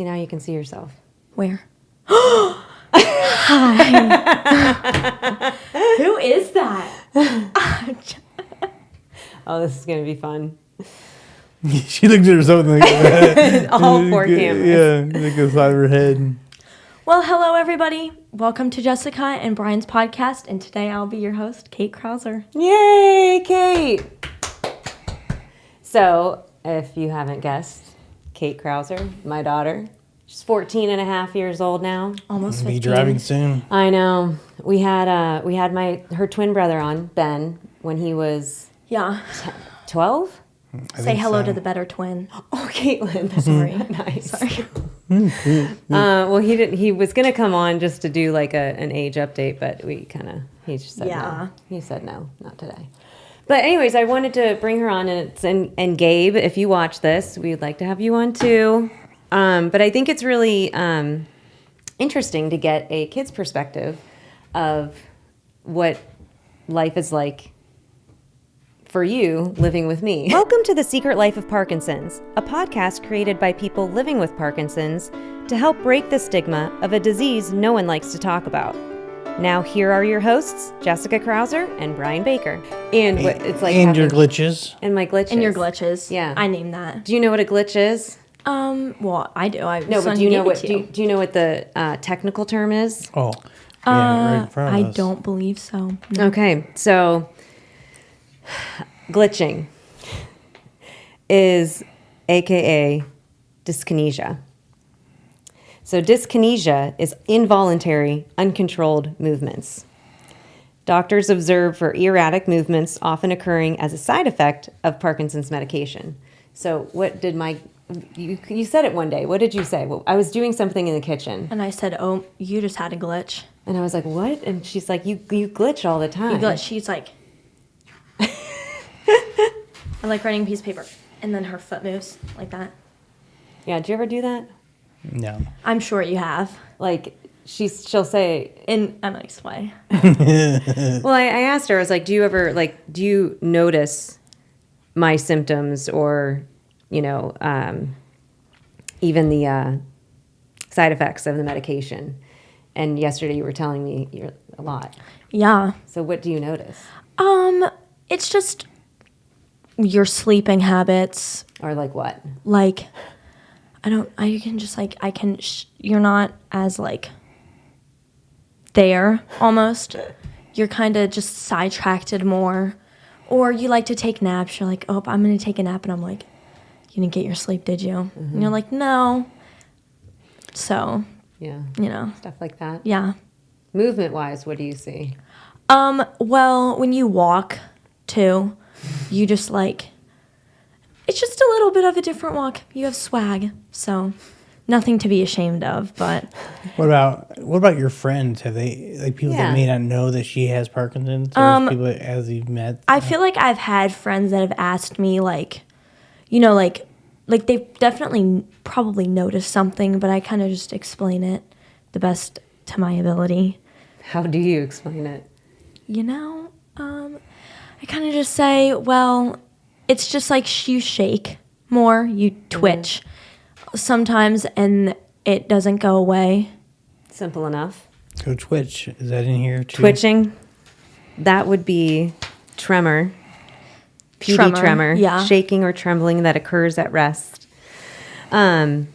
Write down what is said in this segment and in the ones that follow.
See, now you can see yourself. Where? Hi. Who is that? Oh, this is going to be fun. She looked at herself and like All four cameras. Yeah, like the side of her head. Well, hello, everybody. Welcome to Jessica and Brian's podcast, and today I'll be your host, Kate Krauser. Yay, Kate! So, if you haven't guessed, Kate Krauser, my daughter. She's 14 and a half years old now. Almost 15. Be driving soon. I know. We had her twin brother on, Ben, when he was Yeah. 12. Say hello to the better twin. Oh, Caitlin. Sorry. Nice. Sorry. Well, he didn't. He was gonna come on just to do like an age update, but he just said no. He said no, not today. But anyways, I wanted to bring her on, and Gabe, if you watch this, we'd like to have you on too. But I think it's really interesting to get a kid's perspective of what life is like for you living with me. Welcome to The Secret Life of Parkinson's, a podcast created by people living with Parkinson's to help break the stigma of a disease no one likes to talk about. Now here are your hosts, Jessica Krauser and Brian Baker. And what it's like and your glitches. And my glitches. And your glitches. Yeah. I named that. Do you know what a glitch is? Well, I do. No, but do you know what the technical term is? Oh. Yeah, right in front of I us. don't believe so. No. Okay, so glitching is AKA dyskinesia. So dyskinesia is involuntary, uncontrolled movements. Doctors observe for erratic movements often occurring as a side effect of Parkinson's medication. So what did you said it one day. What did you say? Well, I was doing something in the kitchen. And I said, oh, you just had a glitch. And I was like, what? And she's like, you glitch all the time. You glitch. She's like... I like writing a piece of paper. And then her foot moves like that. Yeah, did you ever do that? No. I'm sure you have. Like, she'll say... In a nice way. Well, I asked her, I was like, do you notice my symptoms or, even the side effects of the medication? And yesterday you were telling me you're a lot. Yeah. So what do you notice? It's just your sleeping habits. Or like what? Like, you're not as like there almost. You're kind of just sidetracked more. Or you like to take naps. You're like, oh, I'm going to take a nap. And I'm like, you didn't get your sleep, did you? Mm-hmm. And you're like, no. So, yeah. Stuff like that. Yeah. Movement-wise, what do you see? Well, when you walk, too, you just it's just a little bit of a different walk. You have swag, so nothing to be ashamed of, but... What about your friends? Have they, people that may not know that she has Parkinson's? Or people as you've met? I feel like I've had friends that have asked me, they've definitely probably noticed something, but I kind of just explain it the best to my ability. How do you explain it? I kind of just say, well, it's just like you shake more, you twitch sometimes, and it doesn't go away. Simple enough. So twitch, is that in here too? Twitching, that would be tremor. PD tremor, yeah. Shaking or trembling that occurs at rest. Do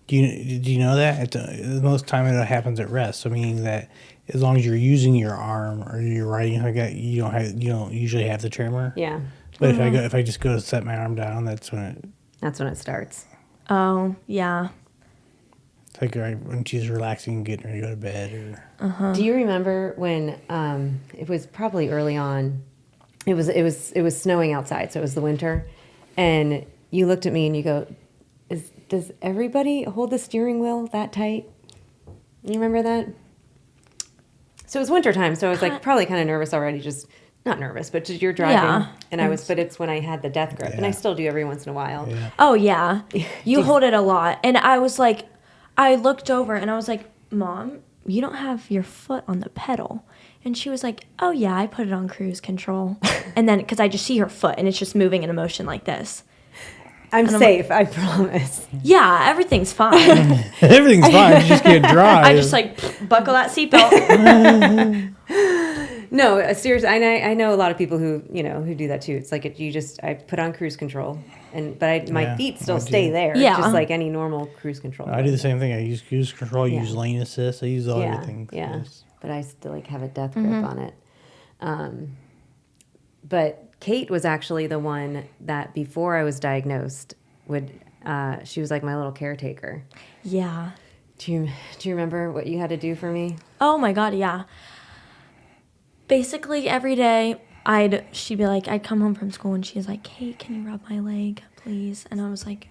you know that? Most of the time it happens at rest. So meaning that as long as you're using your arm or you're writing like that, you don't usually have the tremor. Yeah. But if I just go to set my arm down, that's when it starts. Oh, yeah. It's like when she's relaxing and getting ready to go to bed or Do you remember when it was probably early on? It was snowing outside, so it was the winter, and you looked at me and you go, does everybody hold the steering wheel that tight? You remember that? So it was wintertime, so I was like probably kind of nervous already, just not nervous, but just you're driving. Yeah. And but it's when I had the death grip, and I still do every once in a while. Yeah. Oh, yeah. You hold it a lot. And I was like, I looked over and I was like, Mom, you don't have your foot on the pedal. And she was like, oh, yeah, I put it on cruise control. And then, because I just see her foot and it's just moving in a motion like this. I'm safe, I promise. Yeah, everything's fine. Everything's fine. You just can't drive. I just like buckle that seatbelt. No, seriously, I know a lot of people who do that too. It's like I put on cruise control, but my feet still stay there. Yeah. Just like any normal cruise control. I do the same thing. I use cruise control, I use lane assist, I use all everything. Yeah, but I still like have a death grip on it. But Kate was actually the one that before I was diagnosed she was like my little caretaker. Yeah. Do you remember what you had to do for me? Oh my God, yeah. Basically every day she'd be like, I'd come home from school and she's like, Kate, can you rub my leg, please? And I was like,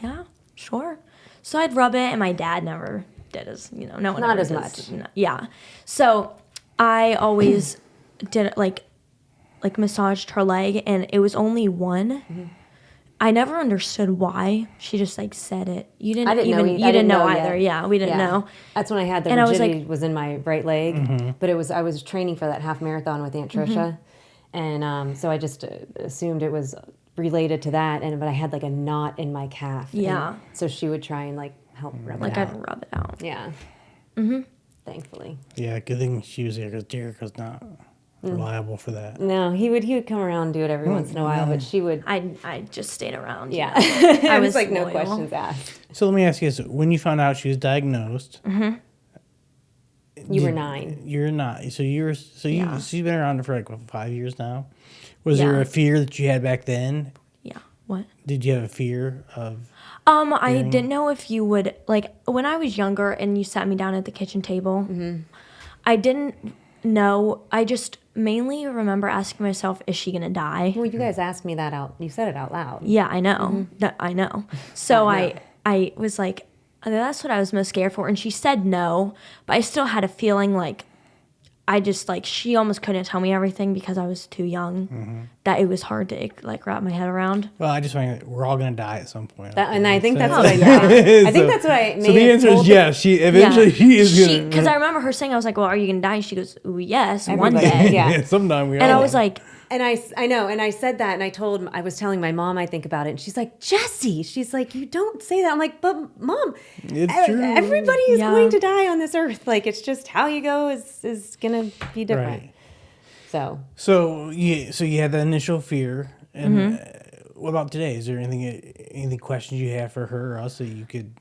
yeah, sure. So I'd rub it, and my dad never did no one Not ever as does. much. No, yeah. So I always did it like massaged her leg, and it was only one. Mm-hmm. I never understood why. She just like said it. You didn't know either. Yeah, we didn't know. That's when I had the rigidity was in my right leg, but I was training for that half marathon with Aunt Tricia, and so I just assumed it was related to that. But I had like a knot in my calf. Yeah. So she would try and like help rub it out. I'd rub it out. Yeah. Thankfully. Yeah, good thing she was there because Derek was not reliable for that. No, he would come around and do it every once in a while, but she would. I just stayed around. Yeah, I was like loyal. no questions asked. So let me ask you this: when you found out she was diagnosed, you were 9. You're not. So she's been around for like 5 years now. Was there a fear that you had back then? Yeah. What? Did you have a fear of? I didn't know if you would like when I was younger and you sat me down at the kitchen table. I didn't know. I just mainly remember asking myself, "Is she gonna die?" Well, you guys asked me that out. You said it out loud. Yeah, I know. I know. So I was like, that's what I was most scared for. And she said no, but I still had a feeling like I just like she almost couldn't tell me everything because I was too young. That it was hard to like wrap my head around. Well, I just find that we're all gonna die at some point. I think that's what I I think that's what I made. So the answer is yes. She eventually she is gonna. Because I remember her saying, I was like, "Well, are you gonna die?" She goes, "Ooh, yes, Everybody, one day." Yeah. Sometime we. And I was like. And I know, and I said that, and I was telling my mom I think about it, and she's like, Jessie, she's like, you don't say that. I'm like, but Mom, it's true. Everybody is going to die on this earth. Like, it's just how you go is gonna be different. Right. So you had the initial fear, and what about today? Is there any questions you have for her or us that you could,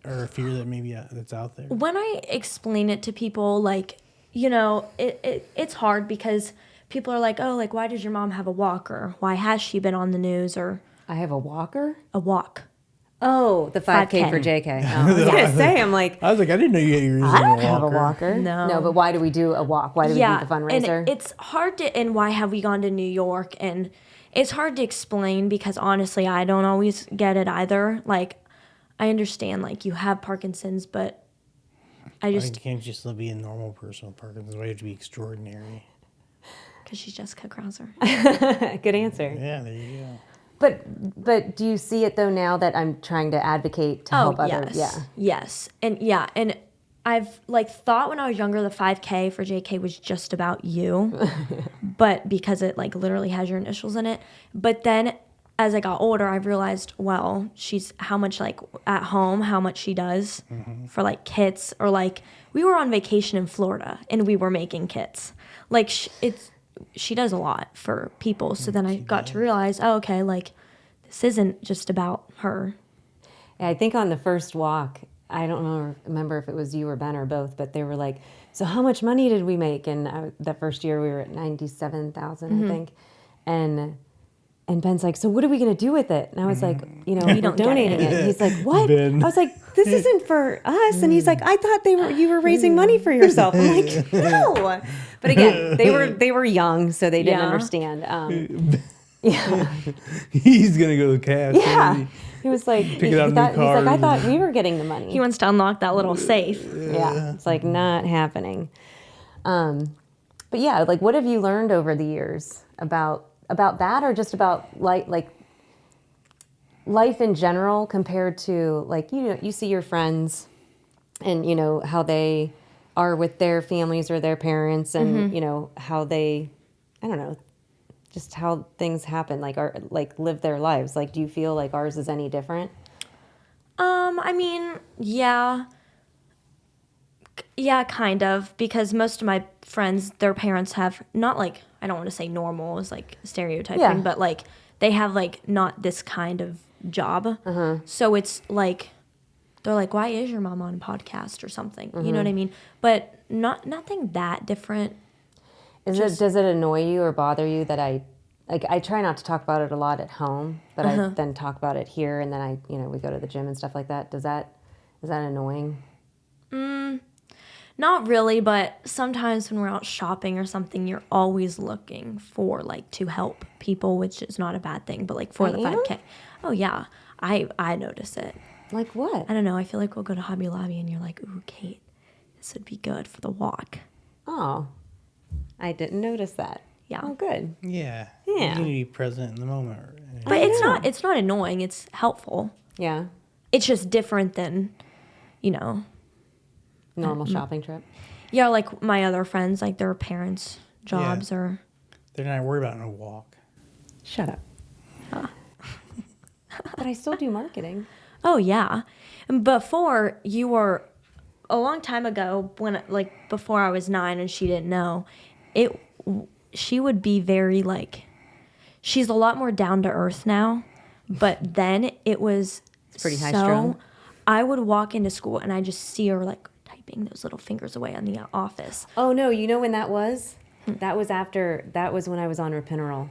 or a fear that maybe that's out there? When I explain it to people, like, it's hard because people are like, oh, like, why does your mom have a walker? Why has she been on the news? Or I have a walker? A walk. Oh, the 5K for JK. Oh, I was going to say, I'm like... I was like, I didn't know you were using a walker. I don't have a walker. No, but why do we do a walk? Why do we do the fundraiser? And it's hard to... And why have we gone to New York? And it's hard to explain because, honestly, I don't always get it either. Like, I understand, like, you have Parkinson's, but I just... You can't just be a normal person with Parkinson's. Why do you have to be extraordinary? Because she's Jessica Krauser. Good answer. Yeah, there you go. But do you see it though now that I'm trying to advocate to help others? Yes. And I've like thought when I was younger the 5K for JK was just about you. But because it like literally has your initials in it. But then as I got older, I realized, well, she's how much like at home, how much she does for like kits, or like we were on vacation in Florida and we were making kits. Like she does a lot for people. So then I got to realize, oh, okay, like this isn't just about her. Yeah, I think on the first walk, I don't remember if it was you or Ben or both, but they were like, so how much money did we make? And that first year we were at 97,000, I think. And Ben's like, so what are we going to do with it? And I was like, we're donating it. And he's like, what? Ben. I was like, this isn't for us. And he's like, I thought you were raising money for yourself. I'm like, no. But again, they were young, so they didn't understand. Yeah. He's going to go to the cash. Yeah. He was like, Pick it out in the car. he's like, I thought we were getting the money. He wants to unlock that little safe. Yeah. It's like not happening. But yeah, like what have you learned over the years about that, or just about like life in general compared to like, you see your friends and how they are with their families or their parents and how they, I don't know, just how things happen, like live their lives. Like, do you feel like ours is any different? I mean, yeah. Yeah, kind of, because most of my friends, their parents have not like, I don't want to say normal is like stereotyping, but like they have like not this kind of job. So it's like, they're like, why is your mom on a podcast or something? You know what I mean? But nothing that different. Does it annoy you or bother you that I try not to talk about it a lot at home, but I then talk about it here, and then we go to the gym and stuff like that. Is that annoying? Not really, but sometimes when we're out shopping or something, you're always looking for like to help people, which is not a bad thing, but like for the 5K. Oh yeah, I notice it. Like what? I don't know. I feel like we'll go to Hobby Lobby and you're like, ooh, Kate, this would be good for the walk. Oh, I didn't notice that. Yeah. Oh, good. Yeah. Yeah. You need to be present in the moment. But it's not annoying. It's helpful. Yeah. It's just different than, Normal shopping trip. Yeah, like my other friends, like their parents' jobs or. They're not worried about no walk. Shut up. But I still do marketing. Oh yeah, and before you were, a long time ago when like before I was 9 and she didn't know, she would be very like, she's a lot more down to earth now, but then it's pretty high strung. I would walk into school and I just see her like typing those little fingers away on the office. Oh no, you know when that was? That was when I was on Rapinol.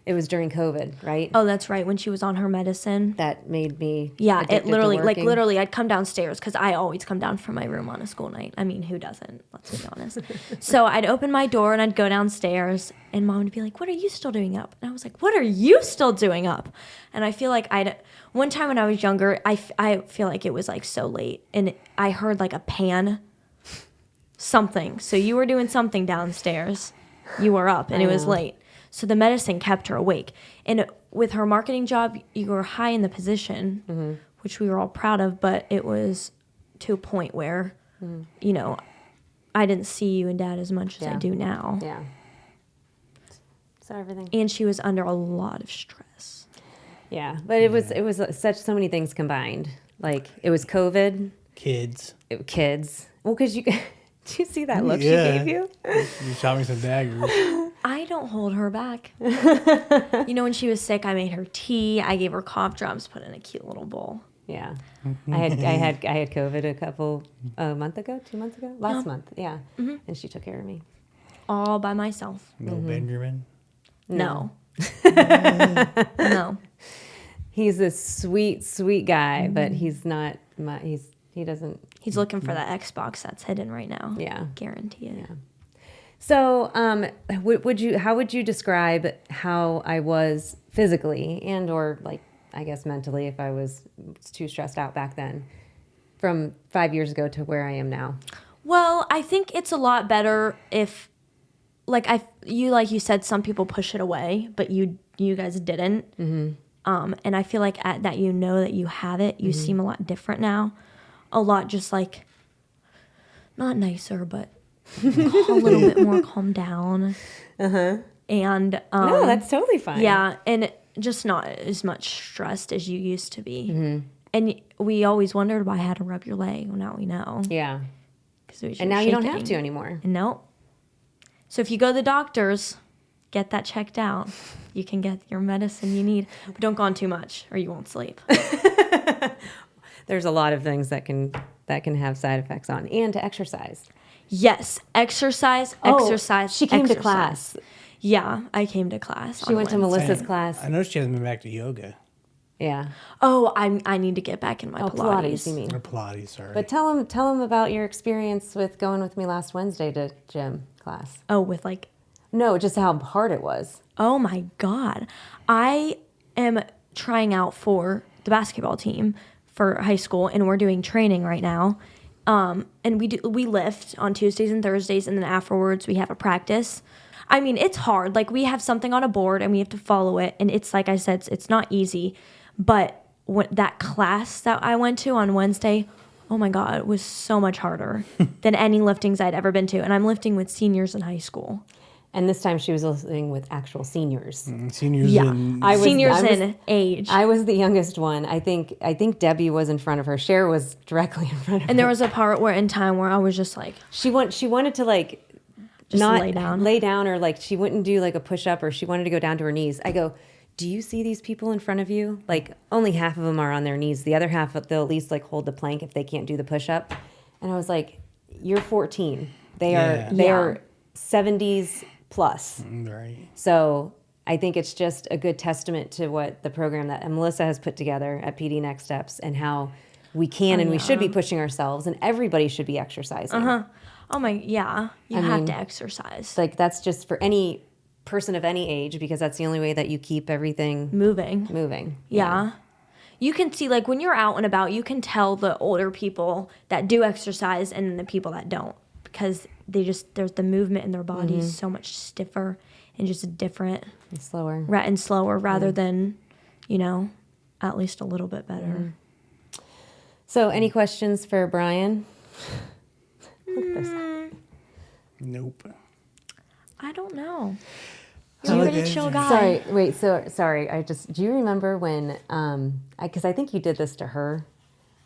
It was during COVID, right? Oh, that's right. When she was on her medicine. That made me it literally, I'd come downstairs because I always come down from my room on a school night. I mean, who doesn't? Let's be honest. So I'd open my door and I'd go downstairs and Mom would be like, what are you still doing up? And I was like, what are you still doing up? And I feel like one time when I was younger, I feel like it was like so late and I heard like a pan, something. So you were doing something downstairs. You were up and it was late. So the medicine kept her awake. And with her marketing job, you were high in the position, which we were all proud of, but it was to a point where, I didn't see you and Dad as much as I do now. Yeah. So everything. And she was under a lot of stress. Yeah, but it was so many things combined. Like it was COVID. Kids. Well, because did you see that look she gave you? You shot me some daggers. I don't hold her back. When she was sick, I made her tea. I gave her cough drops, put in a cute little bowl. Yeah, I had COVID a month ago, 2 months ago, last month. Yeah, and she took care of me all by myself. No Benjamin. No. No. He's a sweet, sweet guy, but he's not. He doesn't. He's looking for that Xbox that's hidden right now. Yeah, guarantee it. Yeah. So, how would you describe how I was physically and or like I guess mentally if I was too stressed out back then, from 5 years ago to where I am now? Well, I think it's a lot better if, like you said, some people push it away, but you guys didn't. And I feel like that that you have it, you seem a lot different now, a lot just like not nicer, but a little bit more calmed down. And no, that's totally fine. Yeah, and just not as much stressed as you used to be. And we always wondered why I had to rub your leg. Well, now we know. Yeah. And now you don't have to anymore. No. So if you go to the doctors, get that checked out. You can get your medicine you need, but don't go on too much or you won't sleep. There's a lot of things that can have side effects on, and to exercise. Yes, exercise. She came to class. Yeah, I came to class. She went to Melissa's class. I know she hasn't been back to yoga. Yeah. Oh, I need to get back in my Pilates. You mean? Or Pilates, sorry. But tell them about your experience with going with me last Wednesday to gym class. Oh, with like... No, just how hard it was. Oh my God. I am trying out for the basketball team for high school, and we're doing training right now. And we lift on Tuesdays and Thursdays, and then afterwards we have a practice. I mean, it's hard. Like, we have something on a board and we have to follow it, and it's like I said, it's not easy. But that class that I went to on Wednesday, oh my God, it was so much harder than any liftings I'd ever been to. And I'm lifting with seniors in high school. And this time she was listening with actual seniors. Seniors Yeah. in Seniors in age. I was the youngest one. I think Debbie was in front of her. Cher was directly in front of her. And there was a part where I was just like, She wanted to like just not lay down. or like she wouldn't do like a push up or she wanted to go down to her knees. I go, do you see these people in front of you? Like only half of them are on their knees. The other half they'll at least like hold the plank if they can't do the push up. And I was like, you're 14. They are 70s plus. Right. So I think it's just a good testament to what the program that Melissa has put together at PD Next Steps and how we can and we should be pushing ourselves and everybody should be exercising. oh my, yeah, you have to exercise. Like that's just for any person of any age because that's the only way that you keep everything moving. Yeah. You can see, like, when you're out and about, you can tell the older people that do exercise and the people that don't because there's the movement in their bodies so much stiffer and just different. And slower. And slower rather than, at least a little bit better. So any questions for Brian? Nope. I don't know. You're a pretty chill guy. Sorry, wait, sorry. Do you remember when, because I think you did this to her,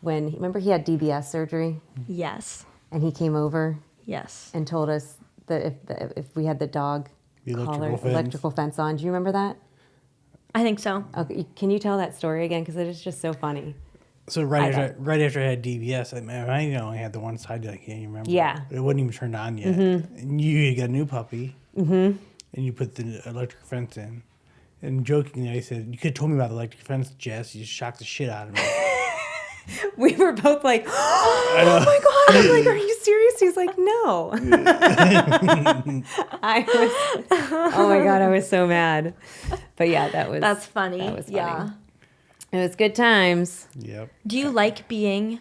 remember he had DBS surgery? Yes. And he came over? Yes. And told us that if we had the dog electrical fence on. Do you remember that? I think so. Okay, can you tell that story again? Because it is just so funny. So right after I had DBS, I only had the one side that I can't remember. Yeah. It wasn't even turned on yet. And you got a new puppy. Mm-hmm. And you put the electric fence in. And jokingly, I said, you could have told me about the electric fence, Jess. You just shocked the shit out of me. We were both like, oh my God. I'm like, are you serious? He's like, no. Oh my God, I was so mad. But yeah, that's funny. That was funny. Yeah. It was good times. Yep. Do you like being,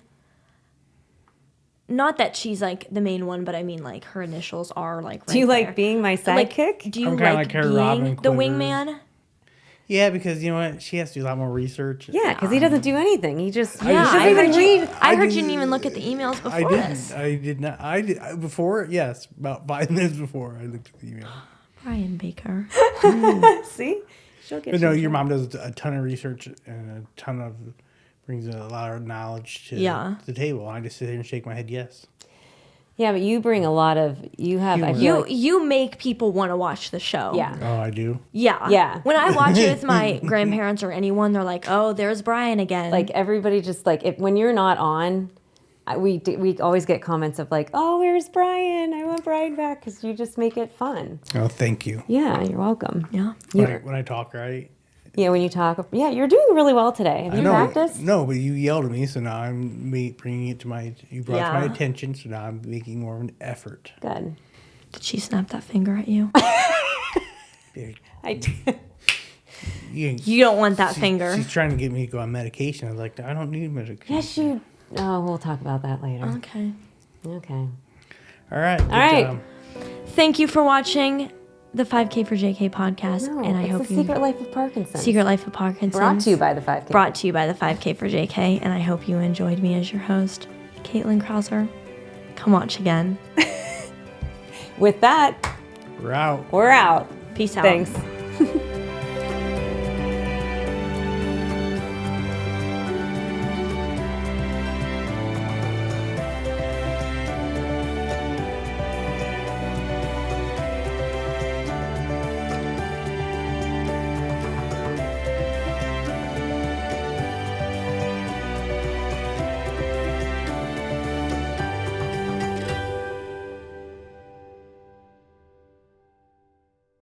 not that she's like the main one, but I mean like her initials are like right Do you there. like being my sidekick? Do you kinda like like her being Robin the Quivers. wingman? Yeah, because you know what? She has to do a lot more research. Yeah, because he doesn't do anything. He just I heard you I didn't even look at the emails before this. I did not. I did before. Yes, about 5 minutes before I looked at the email. Brian Baker. See? She'll get But no, your mom does a ton of research and brings a lot of knowledge to the table. I just sit here and shake my head yes. Yeah, but you bring a lot of You make people want to watch the show. Yeah. Oh, I do? Yeah. When I watch it with my grandparents or anyone, they're like, "Oh, there's Brian again." Like everybody just like when you're not on, we always get comments of like, "Oh, where's Brian? I want Brian back," because you just make it fun. Oh, thank you. Yeah, you're welcome. Yeah. When I talk, right? Yeah, when you talk. Yeah, you're doing really well today. Have you practiced? No, but you yelled at me, so now I'm bringing it to you brought it to my attention, so now I'm making more of an effort. Good. Did she snap that finger at you? I did. You don't want that finger. She's trying to get me to go on medication. I was like, I don't need medication. Yes, you. Oh, we'll talk about that later. Okay. All right. Good job. Thank you for watching the 5K for JK podcast, and I hope the Secret Life of Parkinson. Secret Life of Parkinson. Brought to you by the 5K. Brought to you by the 5K for JK, and I hope you enjoyed me as your host, Caitlin Krauser. Come watch again. With that, we're out. We're out. Peace out. Thanks.